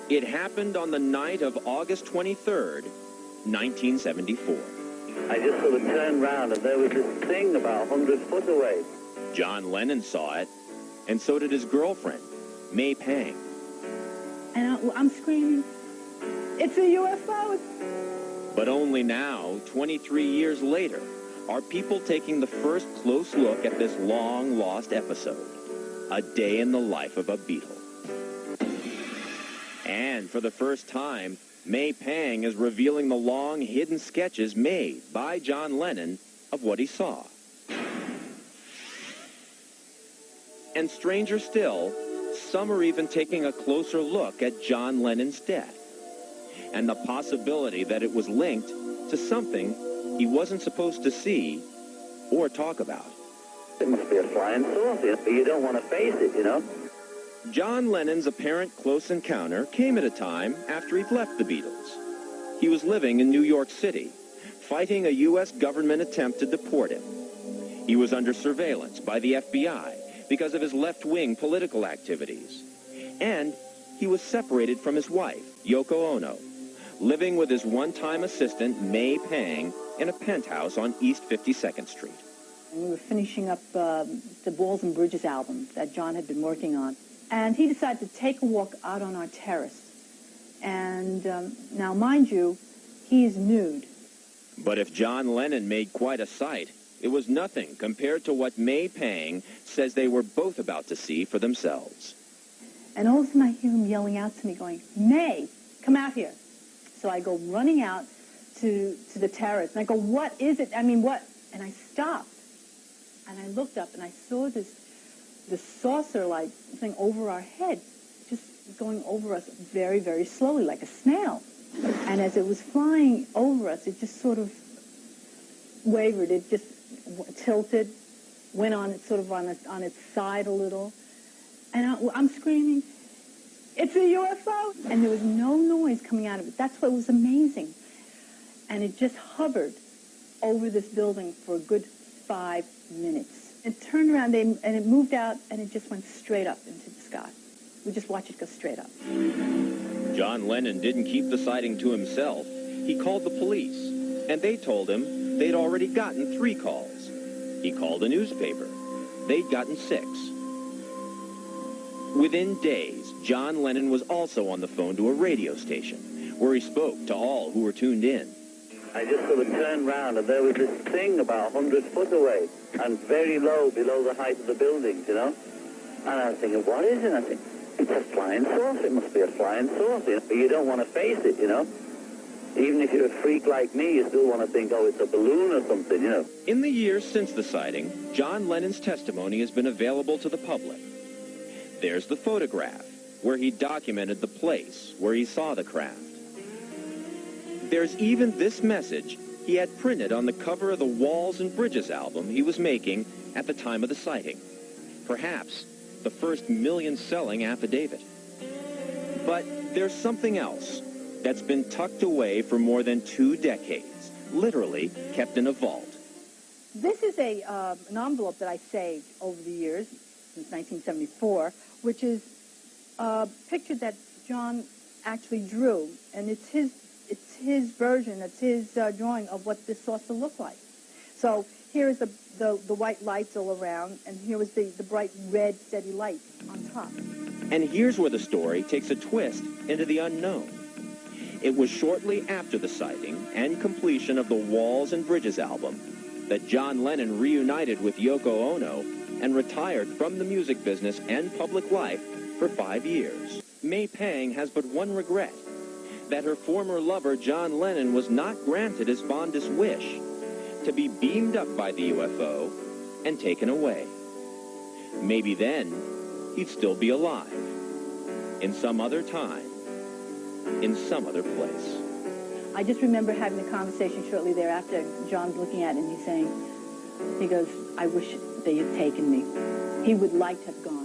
It happened on the night of August 23rd, 1974. I just sort of turned round and there was this thing about 100 foot away. John Lennon saw it, and so did his girlfriend, May Pang. And I'm screaming, "It's a UFO!" But only now, 23 years later, are people taking the first close look at this long-lost episode, a day in the life of a Beatle. And for the first time, May Pang is revealing the long, hidden sketches made by John Lennon of what he saw. And stranger still, some are even taking a closer look at John Lennon's death and the possibility that it was linked to something he wasn't supposed to see or talk about. It must be a flying saucer, but you don't want to face it, you know? John Lennon's apparent close encounter came at a time after he'd left the Beatles. He was living in New York City, fighting a U.S. government attempt to deport him. He was under surveillance by the FBI because of his left-wing political activities. And he was separated from his wife, Yoko Ono, living with his one-time assistant, May Pang, in a penthouse on East 52nd Street. And we were finishing up the Walls and Bridges album that John had been working on. And he decided to take a walk out on our terrace. And now, mind you, he is nude. But if John Lennon made quite a sight, it was nothing compared to what May Pang says they were both about to see for themselves. And all of a sudden I hear him yelling out to me, going, "May, come out here." So I go running out to the terrace, and I go, "What is it? I mean, what?" And I stopped, and I looked up, and I saw this saucer-like thing over our head, just going over us very, very slowly, like a snail. And as it was flying over us, it just sort of wavered. It just tilted, went on it sort of on its side a little. And I'm screaming, "It's a UFO!" And there was no noise coming out of it. That's what was amazing. And it just hovered over this building for a good 5 minutes. It turned around and it moved out, and it just went straight up into the sky. We just watched it go straight up. John Lennon didn't keep the sighting to himself. He called the police, and they told him they'd already gotten 3 calls. He called a newspaper. They'd gotten 6. Within days, John Lennon was also on the phone to a radio station, where he spoke to all who were tuned in. I just sort of turned round and there was this thing about 100 foot away and very low below the height of the buildings, you know? And I was thinking, what is it? I think, it's a flying saucer. It must be a flying saucer. But you don't want to face it, you know? Even if you're a freak like me, you still want to think, oh, it's a balloon or something, you know? In the years since the sighting, John Lennon's testimony has been available to the public. There's the photograph, where he documented the place where he saw the craft. There's even this message he had printed on the cover of the Walls and Bridges album he was making at the time of the sighting. Perhaps the first million-selling affidavit. But there's something else that's been tucked away for more than 2 decades, literally kept in a vault. This is an envelope that I saved over the years, since 1974, which is a picture that John actually drew, and it's his version, it's his drawing of what this saucer looked like. So here is the white lights all around, and here was the bright red steady light on top. And here's where the story takes a twist into the unknown. It was shortly after the sighting and completion of the Walls and Bridges album that John Lennon reunited with Yoko Ono and retired from the music business and public life for 5 years. May Pang has but one regret, that her former lover, John Lennon, was not granted his fondest wish, to be beamed up by the UFO and taken away. Maybe then, he'd still be alive, in some other time, in some other place. I just remember having a conversation shortly thereafter. John's looking at it, and he's saying, he goes, "I wish they had taken me." He would like to have gone.